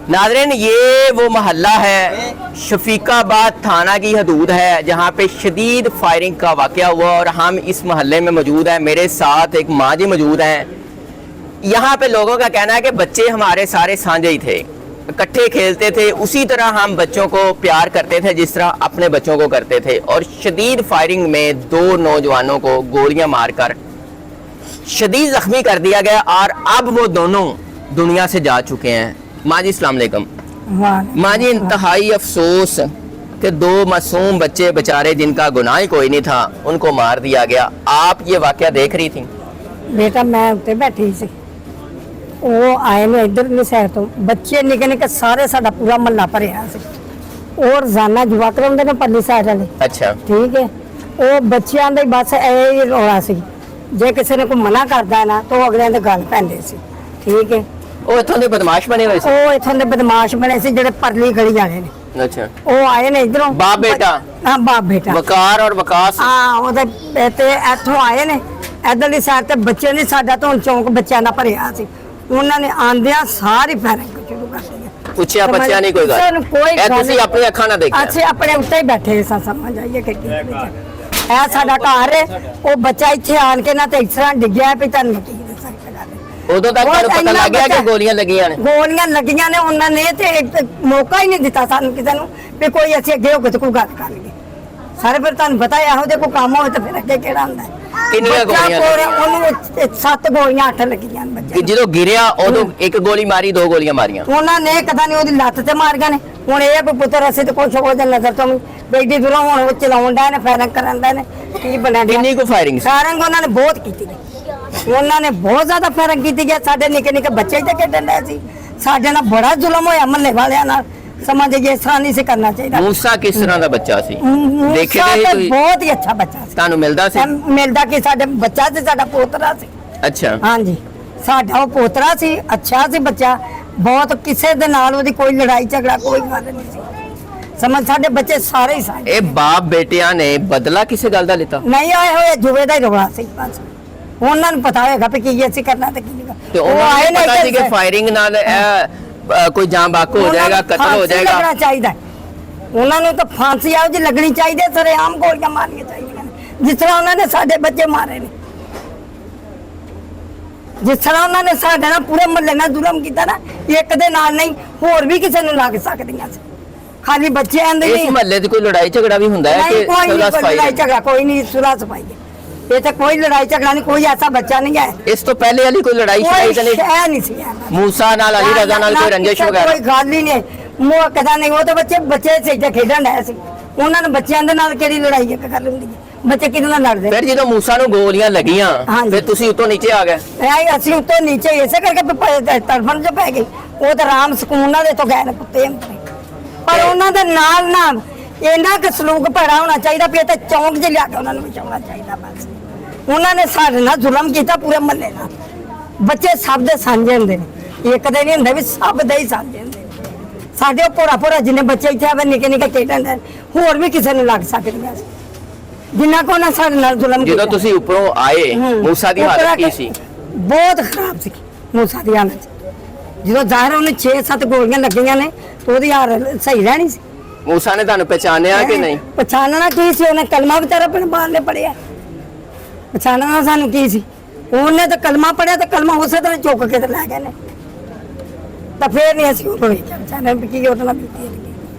नाज़रीन, ये वो मोहल्ला है, शफीकाबाद थाना की हदूद है, जहाँ पे शदीद फायरिंग का वाक़या हुआ और हम इस मोहल्ले में मौजूद हैं। मेरे साथ एक माँ जी मौजूद हैं। यहाँ पे लोगों का कहना है कि बच्चे हमारे सारे साझे ही थे, इकट्ठे खेलते थे, उसी तरह हम बच्चों को प्यार करते थे जिस तरह अपने बच्चों को करते थे। और शदीद फायरिंग में 2 नौजवानों को गोलियां मारकर शदीद जख्मी कर दिया गया और अब वो दोनों दुनिया से जा चुके हैं। माँ जी अस्सलाम वालेकुम। माँ जी, इंतहाई अफसोस कि 2 मासूम बच्चे बेचारे जिनका गुनाह ही कोई नहीं था, उनको मार दिया गया। आप ये वाक़या देख रही थी? बेटा मैं उत्ते बैठी सी, वो आए ने इधरली साइड तो बच्चे निके निके सारे साडा पूरा महल्ला भरिया सी। और रोजाना जुआ कराउंदे ने परली साइड वाले। अच्छा, ठीक है। वो बच्चियां दे बस ए रोला सी, जे किसी ने कोई मना करदा है ना तो अगले दे गल पैंदे सी। ठीक है। वो इत्थों दे बदमाश बने हुए सी? वो इत्थों दे बदमाश बने सी जेड़े परली गली वाले ने। अच्छा, वो आए ने इधरों बाप बेटा? हां बाप बेटा, वकार और वकास। हां ओदे ते इत्थों आए ने इधरली साइड ते बच्चे ने साडा तो चौंक बच्चों दा भरिया सी। उन्होंने आंदिया सारी फायरिंग शुरू कर दी। पूछया बच्चा नहीं कोई गल? कोई तुसी अपनी अखां ना देखिया? अच्छे अपने उत्ते ही बैठे सा, समझ आइए कि ऐ साडा घर है, वो बच्चा इत्थे आन के ना ते इस तरह डिग्या पे तन की उदों तक ਤੁਹਾਨੂੰ ਪਤਾ ਲੱਗ ਗਿਆ ਕਿ ਗੋਲੀਆਂ ਲੱਗੀਆਂ ਨੇ? ਗੋਲੀਆਂ ਲੱਗੀਆਂ ਨੇ ਉਹਨਾਂ ਨੇ ਤੇ ਮੌਕਾ ਹੀ ਨਹੀਂ ਦਿੱਤਾ ਸਾਨੂੰ ਕਿਸੇ ਨੂੰ ਵੀ ਕੋਈ ਅਸੀਂ ਅੱਗੇ ਹੋ ਕੇ ਕੋਈ ਗੱਲ ਕਰ ਲਈਏ। ਸਾਰੇ ਫਿਰ ਤੁਹਾਨੂੰ ਪਤਾ ਹੈ ਇਹੋ ਜਿਹੇ ਕੋਈ ਕੰਮ ਹੋਵੇ ਤਾਂ ਫਿਰ ਅੱਗੇ ਕਿਹੜਾ ਹੁੰਦਾ ਹੈ। ਕਿੰਨੀਆਂ ਗੋਲੀਆਂ? ਉਹਨੂੰ 7 ਗੋਲੀਆਂ 8 ਲੱਗੀਆਂ ਨੇ ਬੱਚੇ। ਜਦੋਂ ਗਿਰਿਆ ਉਦੋਂ 1 ਗੋਲੀ ਮਾਰੀ, 2 ਗੋਲੀਆਂ ਮਾਰੀਆਂ? ਉਹਨਾਂ ਨੇ ਕਦਾਂ ਨਹੀਂ ਉਹਦੀ ਲੱਤ ਤੇ ਮਾਰੀਆਂ ਨੇ। ਹੁਣ ਇਹ ਵੀ ਪੁੱਤਰ ਅਸੀਂ ਤੇ ਕੁਛ ਉਹਦੇ ਨਜ਼ਰ ਤੋਂ ਬੇਟੀ ਦੂਰੋਂ ਹੁਣ ਉਹ ਚਲਾਉਣ ਦਾ ਨੇ, ਫਾਇਰਿੰਗ ਕਰਨ ਦਾ ਨੇ। ਕੀ ਬਣਿਆ? ਕਿੰਨੀ ਕੁ ਫਾਇਰਿੰਗ? ਫਾਇਰਿੰਗ ਉਹਨਾਂ ਨੇ ਬਹੁਤ ਕੀਤੀ ਨੇ, ਉਹਨਾਂ ਨੇ ਬਹੁਤ ਜ਼ਿਆਦਾ ਫਾਇਰਿੰਗ ਕੀਤੀ ਹੈ। ਸਾਡੇ ਨਿੱਕੇ ਨਿੱਕੇ ਬੱਚੇ ਤੇ ਖੇਡਣ ਰਹੇ ਸੀ, ਸਾਡੇ ਨਾਲ ਬੜਾ ਜ਼ੁਲਮ ਹੋਇਆ ਮਹੱਲੇ ਵਾਲਿਆਂ ਨਾਲ। समझ ये इस तरह नहीं से करना चाहिए। मूसा किस तरह का बच्चा सी? देखे थे बहुत ही अच्छा बच्चा सी। तानू मिलदा सी? मिलदा कि साडे बच्चा सी, साडा पोतरा सी। अच्छा, हां जी, साडा वो पोतरा सी, अच्छा सी बच्चा। बहुत किसी दे नाल ओदी कोई लड़ाई झगड़ा कोई गल नहीं सी। समझ साडे बच्चे सारे ही साडे। ए बाप बेटियां ने बदला किसे गल दा लेता? नहीं आए होए जुए दा ही रोला सी बस। ਉਹਨਾਂ ਨੂੰ ਪਤਾ ਹੋਏਗਾ ਕਿ ਕੀ ਅਸੀਂ ਕਰਨਾ ਤੇ ਕੀ ਨਹੀਂ। ਤੇ ਉਹਨਾਂ ਨੂੰ ਪਤਾ ਸੀ ਕਿ ਫਾਇਰਿੰਗ ਨਾਲ कोई जान बाक हो जाएगा, कत्ल हो जाएगा। लगना चाहिए उन्होंने तो फांसी आओ जी लगनी चाहिए, सरेआम गोलियां मारनी चाहिए जिस तरह उन्होंने साडे बच्चे मारे ने, जिस तरह उन्होंने साडे ना पूरे महल्ले नाल जुल्म कीता ना, एक दे नाल नहीं होर भी किसी नूं लग सकदियां सी। खाली बच्चे आंदे नहीं। इस महल्ले दी कोई लड़ाई झगड़ा भी हुंदा है कि सुलह सफाई? लड़ाई झगड़ा कोई नहीं, सुलह सफाई है। ये तो कोई लड़ाई झगड़ा नहीं, कोई ऐसा बच्चा नहीं है। इस तो पहले वाली कोई लड़ाई नहीं सी मूसा नाल अली रजा नाल कोई रंजिश वगैरह? कोई गल ही नहीं, मोह कदा नहीं। वो तो बच्चे सही खेडन रहे सी, उन्होंने बच्चों के नाल केड़ी लड़ाई कर लूंगी? बच्चे किदे नाल लड़दे? फिर ਜਦੋਂ मूसा ਨੂੰ ਗੋਲੀਆਂ ਲੱਗੀਆਂ ਫਿਰ ਤੁਸੀਂ ਉੱਤੋਂ ਨੀਚੇ ਆ ਗਏ? ਅਸੀਂ ਉੱਤੋਂ ਨੀਚੇ ਇਸੇ ਕਰਕੇ ਤੜਫਣ ਚ ਪੈ ਗਏ। ਉਹ ਤਾਂ ਆਰਾਮ ਸਕੂਨ ਨਾਲ ਤੋਂ ਗਏ ਨੇ ਕੁੱਤੇ, ਪਰ ਉਹਨਾਂ ਦੇ ਨਾਲ ਨਾਲ ਇਹਨਾਂ ਦਾ ਸਲੂਕ ਭੜਾ ਹੋਣਾ ਚਾਹੀਦਾ। ਵੀ ਤੇ ਚੌਂਕ 'ਚ ਲਿਆ ਕੇ ਉਹਨਾਂ ਨੂੰ ਬਚਾਉਣਾ ਚਾਹੀਦਾ। ਬਸ ਉਹਨਾਂ ਨੇ ਸਾਡੇ ਨਾਲ ਜ਼ੁਲਮ ਕੀਤਾ ਪੂਰੇ ਮਹੱਲੇ ਨਾਲ। ਬੱਚੇ ਸਭ ਦੇ ਸਾਂਝੇ ਹੁੰਦੇ ਨੇ, ਇੱਕ ਦੇ ਨਹੀਂ ਹੁੰਦੇ, ਵੀ ਸਭ ਦੇ ਹੀ ਸਾਂਝੇ ਹੁੰਦੇ ਨੇ। ਸਾਡੇ ਭੋਰਾ ਭੋਰਾ ਜਿੰਨੇ ਬੱਚੇ ਇੱਥੇ ਆਵੇ ਨਿੱਕੇ ਨਿੱਕੇ ਖੇਡਣ ਦੇ, ਹੋਰ ਵੀ ਕਿਸੇ ਨੂੰ ਲੱਗ ਸਕਦੀਆਂ ਸੀ ਜਿੰਨਾ ਕੋ ਨਾ ਸਾਡੇ ਨਾਲ ਜ਼ੁਲਮ ਕੀਤਾ। ਜਦੋਂ ਤੁਸੀਂ ਉੱਪਰੋਂ ਆਏ ਮੂਸਾ ਦੀ ਹਾਲਤ ਕੀ ਸੀ? ਬਹੁਤ ਖਰਾਬ ਸੀ ਮੂਸਾ ਦੀ ਹਾਲਤ। ਜਦੋਂ ਜ਼ਾਹਿਰ ਉਹਨੇ 6-7 ਗੋਲੀਆਂ ਲੱਗੀਆਂ ਨੇ ਤਾਂ ਉਹਦੀ ਹਾਲਤ ਸਹੀ ਰਹਿਣੀ ਸੀ। ਮੂਸਾ ਨੇ ਤੁਹਾਨੂੰ ਪਛਾਣਿਆ ਕਿ ਨਹੀਂ? ਪਛਾਣਨਾ ਕੀ ਸੀ? ਉਹਨੇ ਕਲਮਾ ਵਿਚਾਰਾ ਆਪਣੇ ਬਾਹਰਲੇ ਪੜਿਆ। ਪਛਾਣਨਾ ਸਾਨੂੰ ਕੀ ਸੀ? ਉਹਨੇ ਤਾਂ ਕਲਮਾ ਪੜਿਆ ਤੇ ਕਲਮਾ ਉਸੇ ਤਰ੍ਹਾਂ ਚੁੱਕ ਕੇ ਤੇ ਲੈ ਗਏ ਨੇ। ਤਾਂ ਫੇਰ ਨਹੀਂ ਅਸੀਂ ਉਹਨੂੰ ਵੇਖਿਆ ਪਛਾਣਿਆ ਵੀ ਕੀ ਉਹਦੇ ਨਾਲ ਬੀਤੀ ਹੈ।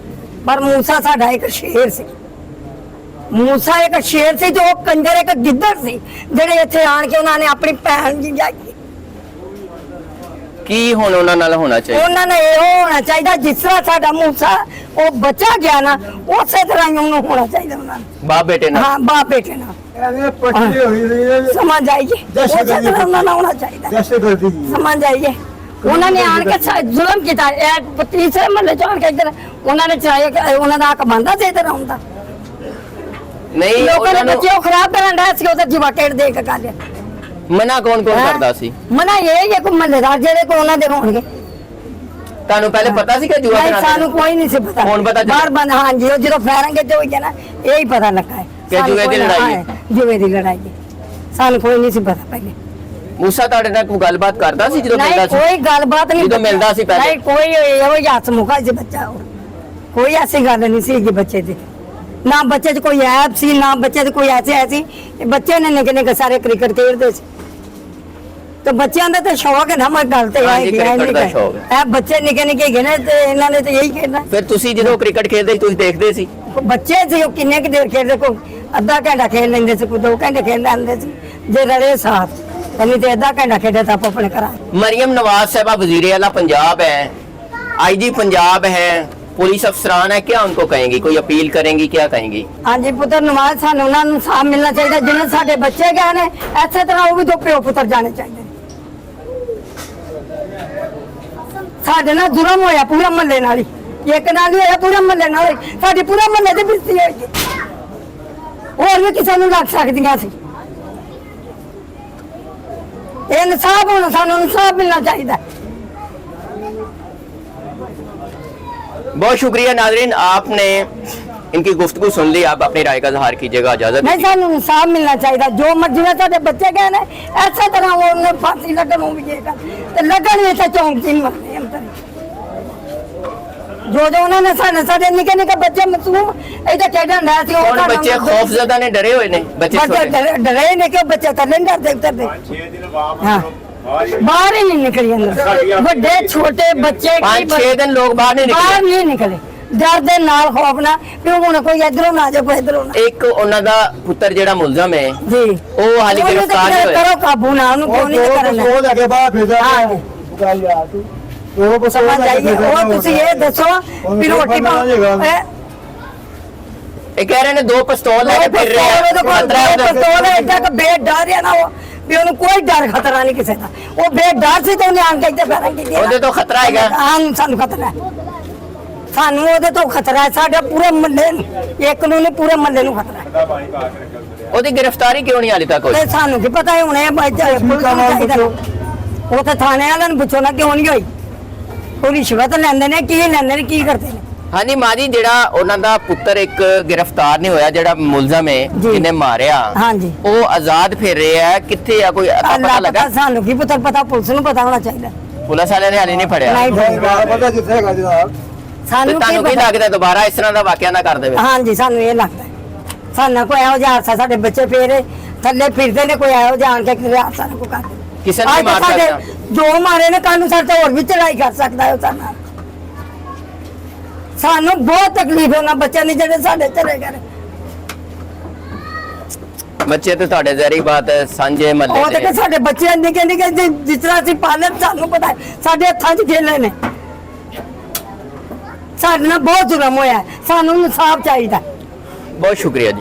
ਪਰ ਮੂਸਾ ਸਾਡਾ ਇੱਕ ਸ਼ੇਰ ਸੀ। ਮੂਸਾ ਇੱਕ ਸ਼ੇਰ ਸੀ ਤੇ ਉਹ ਕੰਜਰ ਇੱਕ ਗਿੱਦੜ ਸੀ ਜਿਹੜੇ ਇੱਥੇ ਆਣ ਕੇ ਉਹਨਾਂ ਨੇ ਆਪਣੀ ਭੈਣ ਜੀ ਜਾਈ। ਕੀ ਹੁਣ ਉਹਨਾਂ ਨਾਲ ਹੋਣਾ ਚਾਹੀਦਾ? ਉਹਨਾਂ ਨੇ ਇਹੋ ਹੋਣਾ ਚਾਹੀਦਾ ਜਿਸ ਤਰ੍ਹਾਂ ਸਾਡਾ ਮੂਸਾ ਉਹ ਬਚਾ ਗਿਆ ਨਾ, ਉਸੇ ਤਰ੍ਹਾਂ ਹੀ ਉਹਨੂੰ ਹੋਣਾ ਚਾਹੀਦਾ ਉਹਨਾਂ ਨੂੰ। ਬਾਪ ਬੇਟੇ ਨਾਲ? ਹਾਂ, ਬਾਪ ਬੇਟੇ ਨਾਲ समझ आइए, होना चाहिए। समझ आइए, उन्होंने आन के जुल्म किया तीसरे महल्ले चो आन के इधर उन्होंने चलाया। उन्होंने हक बनता से इधर आउंदा नहीं। लोगों ने बच्चे खराब करन रहा सी, उधर जीवा केड़ दे के गल मना कौन कौन करदा सी? मना ये कोई महल्लेदार जेड़े को उन्हां दे होणगे। ਤੁਹਾਨੂੰ ਪਹਿਲੇ ਪਤਾ ਸੀ ਕਿ ਜੂਆ ਕਰਾਉਂਦੇ? ਸਾਨੂੰ ਕੋਈ ਨਹੀਂ ਸੀ ਪਤਾ। ਹੁਣ ਪਤਾ ਬਾਹਰ ਬੰਦ। ਹਾਂ ਜੀ, ਜਦੋਂ ਫਾਇਰਿੰਗ ਤੇ ਹੋਈ ਨਾ ਇਹ ਹੀ ਪਤਾ ਲੱਗਾ ਹੈ ਕਿ ਜੂਏ ਦੀ ਲੜਾਈ ਹੈ। ਜੂਏ ਦੀ ਲੜਾਈ ਹੈ, ਸਾਨੂੰ ਕੋਈ ਨਹੀਂ ਸੀ ਪਤਾ ਪਹਿਲੇ। ਮੂਸਾ ਤੁਹਾਡੇ ਨਾਲ ਕੋਈ ਗੱਲਬਾਤ ਕਰਦਾ ਸੀ ਜਦੋਂ ਨਹੀਂ ਮਿਲਦਾ ਸੀ? ਕੋਈ ਗੱਲਬਾਤ ਨਹੀਂ ਜਦੋਂ ਮਿਲਦਾ ਸੀ ਪਹਿਲੇ? ਨਹੀਂ ਕੋਈ ਇਹੋ ਹੀ ਹੱਸਮੁਖਾ ਸੀ ਬੱਚਾ ਉਹ। ਕੋਈ ਐਸੀ ਗੱਲ ਨਹੀਂ ਸੀ ਕਿ ਬੱਚੇ ਦੀ ਨਾ ਬੱਚੇ 'ਚ ਕੋਈ ਐਪ ਸੀ ਨਾ ਬੱਚੇ 'ਚ ਕੋਈ ਐਸੀ ਬੱਚੇ ਨੇ ਨਿੱਕੇ ਨਿੱਕੇ ਸਾਰੇ ਕ੍ਰਿਕਟ ਖੇਡਦੇ ਸੀ ਤੇ ਬੱਚਿਆਂ ਦਾ ਤਾਂ ਸ਼ੌਕ ਹੈ ਨਾ ਮੈਂ ਗੱਲ ਤੇ ਹਾਂਜੀ, ਇਹ ਕ੍ਰਿਕਟ ਦਾ ਸ਼ੌਕ ਹੈ। ਇਹ ਬੱਚੇ ਨਿੱਕੇ ਨਿੱਕੇ ਹੈਗੇ ਨੇ ਤੇ ਇਹਨਾਂ ਨੇ ਤਾਂ ਇਹੀ ਖੇਡਣਾ। ਫਿਰ ਤੁਸੀਂ ਜਦੋਂ ਕ੍ਰਿਕਟ ਖੇਡਦੇ ਸੀ ਤੁਸੀਂ ਦੇਖਦੇ ਸੀ? ਬੱਚੇ ਸੀ ਉਹ ਕਿੰਨੇ ਕੁ ਦੇਰ ਖੇਡਦੇ, ਕੋਈ ਅੱਧਾ ਘੰਟਾ ਖੇਡ ਲੈਂਦੇ ਸੀ, ਕੋਈ 2 ਘੰਟੇ ਖੇਡ ਲੈਂਦੇ ਸੀ ਜੇ ਰਲੇ ਸਾਥ, ਨਹੀਂ ਤੇ ਅੱਧਾ ਘੰਟਾ ਖੇਡੇ ਤਾਂ ਆਪਾਂ ਆਪਣੇ ਘਰਾਂ। मरियम नवाज साहबा वजीर आला पंजाब है, आईजी पंजाब है, पुलिस अफसरान है, क्या उनको कहेंगी? कोई अपील करेंगी, क्या कहेंगी? ਹਾਂਜੀ ਪੁੱਤਰ ਨਵਾਜ਼ ਸਾਨੂੰ ਉਹਨਾਂ ਨੂੰ ਸਾਥ ਮਿਲਣਾ ਚਾਹੀਦਾ ਜਿਵੇਂ ਸਾਡੇ ਬੱਚੇ ਗਏ ਨੇ ਇਸੇ ਤਰ੍ਹਾਂ ਉਹ ਵੀ ਦੋ ਪਿਓ ਪੁੱਤਰ ਜਾਣੇ ਚਾਹੀਦੇ ਨੇ। ਸਾਡੇ ਨਾਲ ਜ਼ੁਲਮ ਹੋਇਆ ਪੂਰੇ ਮਹੱਲੇ ਨਾਲ ਹੀ, ਇੱਕ ਨਾਲ ਹੀ ਹੋਇਆ ਪੂਰੇ ਮਹੱਲੇ ਨਾਲ ਹੀ, ਸਾਡੇ ਪੂਰੇ ਮਹੱਲੇ ਦੇ ਬਿਸਤੀ ਹੋਈ ਹੋਰ ਵੀ ਕਿਸੇ ਨੂੰ ਲੱਗ ਸਕਦੀਆਂ ਸੀ। ਇਹ ਇਨਸਾਫ ਹੋਣਾ, ਸਾਨੂੰ ਇਨਸਾਫ ਮਿਲਣਾ ਚਾਹੀਦਾ। बहुत शुक्रिया नाजरीन, आपने इनकी गुफ्तगू सुन ली, आप अपनी राय का इजहार कीजिएगा। इजाजत नहीं ਸਾਨੂੰ ਇਨਸਾਫ ਮਿਲਣਾ ਚਾਹੀਦਾ। ਜੋ ਮਰਜ਼ੀ ਨਾਲ ਸਾਡੇ ਬੱਚੇ ਗਏ ਨੇ ਐਸੇ ਤਰ੍ਹਾਂ ਉਹਨੇ ਫਾਂਸੀ ਲੱਗਣ ਨੂੰ ਵੀ ਜੇਗਾ ਤੇ ਲੱਗਣ ਵੀ ਤਾਂ ਚੌਂਕ ਚ ਮਰਨੇ ਅੰਦਰ ਜੋ ਉਹਨਾਂ ਨੇ ਸਾਡੇ ਨਿੱਕੇ ਨਿੱਕੇ ਬੱਚੇ ਮਾਸੂਮ ਇੱਥੇ ਖੇਡਣ ਰਹੇ ਸੀ ਉਹ कौन बच्चे खौफजदा ने डरे हुए ने? बच्चे ਬੱਚੇ छोटे? ਡਰੇ ਨੇ ਕਿ ਬੱਚੇ ਥੱਲੇ ਨਹੀਂ ਡਰਦੇ ਉਤਰਦੇ। 6 ਦਿਨ ਬਾਅਦ ਹਾਂ ਬਾਹਰ ਹੀ ਨਹੀਂ ਨਿਕਲੀ ਅੰਦਰ, ਵੱਡੇ ਛੋਟੇ ਬੱਚੇ 5-6 दिन लोग बाहर नहीं ਬਾਹਰ निकले। ਨਹੀਂ ਨਿਕਲੇ ਡਰ ਦੇ ਨਾਲ ਖੌਫ ਨਾਲ ਵੀ ਹੁਣ ਕੋਈ ਇਧਰੋਂ ਨਾ ਜਾਏ ਕੋਈ ਇਧਰੋਂ ਨਾ। ਇੱਕ ਉਹਨਾਂ ਦਾ ਪੁੱਤਰ ਜਿਹੜਾ ਮੁਲਜ਼ਮ ਹੈ ਜੀ ਉਹ ਹਾਲੇ ਉਹਨੂੰ ਤਾਂ ਗ੍ਰਿਫਤਾਰ ਨਹੀਂ ਹੋਇਆ। ਕਰੋ ਕਾਬੂ ਨਾ ਉਹਨੂੰ ਕਿਉਂ ਨਹੀਂ ਕਰਨਾ। ਉਹ ਲੱਗੇ ਬਾਹਰ ਭੇਜਾ ਹਾਂ। ਗੱਲ ਯਾਰ ਤੂੰ ਉਹ ਬਸ ਸਮਝ ਆਈਏ ਉਹ ਤੁਸੀਂ ਇਹ ਦੱਸੋ ਵੀ ਰੋਟੀ ਪਾਓ ਇਹ ਕਹਿ ਰਹੇ ਨੇ 2 ਪਿਸਤੌਲ ਲੈ ਕੇ ਫਿਰ ਰਹੇ ਆ। ਖਤਰਾ ਹੈ ਉਹਦਾ। ਪਿਸਤੌਲ ਐਡਾ ਕਿ ਬੇਡਰ ਹੈ ਨਾ ਉਹ ਵੀ ਉਹਨੂੰ ਕੋਈ ਡਰ ਖਤਰਾ ਨਹੀਂ ਕਿਸੇ ਦਾ। ਉਹ ਬੇਡਰ ਸੀ ਤੇ ਉਹਨੇ ਆਣ ਕੇ ਇੱਥੇ ਪੈਰਾਂ ਕੀਤੀ। ਉਹਦੇ ਤੋਂ ਖਤਰਾ ਹੈਗਾ। ਹਾਂ ਸਾਨੂੰ ਖਤਰਾ ਹੈ, ਸਾਨੂੰ ਉਹਦੇ ਤੋਂ ਖਤਰਾ ਹੈ। ਸਾਡੇ ਪੂਰੇ ਮਹੱਲੇ ਨੂੰ, ਇੱਕ ਨੂੰ ਨਹੀਂ ਪੂਰੇ ਮਹੱਲੇ ਨੂੰ ਖਤਰਾ ਹੈ। ਪਾਣੀ ਪਾ ਕੇ ਨਿਕਲਦੇ ਉਹਦੀ ਗ੍ਰਿਫਤਾਰੀ ਕਿਉਂ ਨਹੀਂ ਹਾਲੇ ਤੱਕ ਹੋਈ? ਤੇ ਸਾਨੂੰ ਕੀ ਪਤਾ ਹੁਣ ਇਹ ਉਹ ਤਾਂ ਥਾਣੇ ਵਾਲਿਆਂ ਨੂੰ ਪੁੱਛੋ ਨਾ ਕਿਉਂ ਨਹੀਂ ਹੋਈ। ਉਹ ਰਿਸ਼ਵਤ ਲੈਂਦੇ ਨੇ, ਕੀ ਲੈਂਦੇ ਨੇ, ਕੀ ਕਰਦੇ ਨੇ। ਹਾਂਜੀ ਮਾਂ ਜੀ, ਜਿਹੜਾ ਉਹਨਾਂ ਦਾ ਪੁੱਤਰ ਇੱਕ ਗ੍ਰਿਫਤਾਰ ਨਹੀਂ ਹੋਇਆ, ਜਿਹੜਾ ਮੁਲਜ਼ਮ ਹੈ ਜੀ। ਜਿਹਨੇ ਮਾਰਿਆ, ਹਾਂਜੀ। ਉਹ ਆਜ਼ਾਦ ਫਿਰ ਰਿਹਾ ਹੈ, ਕਿੱਥੇ ਆ ਕੋਈ ਪਤਾ ਅੱਲਾ ਲੱਗਾ? ਪਤਾ, ਸਾਨੂੰ ਕੀ ਪੁੱਤਰ ਪਤਾ, ਪੁਲਿਸ ਨੂੰ ਪਤਾ ਹੋਣਾ ਚਾਹੀਦਾ। ਪੁਲਿਸ ਵਾਲਿਆਂ ਨੇ ਹਾਲੇ ਨਹੀਂ ਫੜਿਆ। ਨਹੀਂ ਪਤਾ ਜਿੱਥੇ ਹੈਗਾ ਜਨਾਬ। ਤੇ ਸਾਨੂੰ ਤੁਹਾਨੂੰ ਕੀ ਪਤਾ? ਲੱਗਦਾ ਦੁਬਾਰਾ ਇਸ ਤਰ੍ਹਾਂ ਦਾ ਵਾਕਿਆ ਨਾ ਕਰ ਦੇਵੇ? ਹਾਂਜੀ ਸਾਨੂੰ ਇਹ ਲੱਗਦਾ ਹੈ। ਸਾਨੂੰ ਕੋਈ ਇਹੋ ਜਿਹਾ ਹਾਦਸਾ, ਸਾਡੇ ਬੱਚੇ ਫੇਰੇ ਥੱਲੇ ਫਿਰਦੇ ਨੇ, ਕੋਈ ਇਹੋ ਜਿਹਾ ਆਣ ਕੇ ਕਿਸੇ ਹਾਦਸਾ ਨਾ ਕੋਈ ਕਰ ਦੇ। ਕਿਸੇ ਨੇ ਅੱਜ ਮਾਰ ਸਾਡੇ ਸਕਦਾ? ਜੋ ਮਾਰੇ ਨੇ ਕੱਲ ਨੂੰ ਸਾਡੇ ਤੇ ਹੋਰ ਵੀ ਚੜਾਈ ਕਰ ਸਕਦਾ ਹੈ ਉਹ ਸਾਨੂੰ। ਸਾਨੂੰ ਬਹੁਤ ਤਕਲੀਫ ਹੈ ਉਹਨਾਂ ਬੱਚਿਆਂ ਦੀ ਜਿਹੜੇ ਸਾਡੇ ਚਲੇ ਗਏ। ਬੱਚੇ ਤੇ ਤੁਹਾਡੇ ਜ਼ਹਿਰੀ ਬਾਤ ਸਾਂਝੇ ਉਹ ਮਹੱਲੇ ਤੇ ਦੇ। ਸਾਡੇ ਬੱਚੇ ਨਿੱਕੇ ਨਿੱਕੇ ਜਿਸ ਤਰ੍ਹਾਂ ਅਸੀਂ ਪਾਲੇ ਸਾਨੂੰ ਪਤਾ ਹੈ, ਸਾਡੇ ਹੱਥਾਂ 'ਚ ਖੇਲੇ ਨੇ। ਸਾਡੇ ਨਾਲ ਬਹੁਤ ਜ਼ੁਲਮ ਹੋਇਆ, ਸਾਨੂੰ ਇਨਸਾਫ ਚਾਹੀਦਾ। ਬਹੁਤ ਸ਼ੁਕਰੀਆ ਜੀ।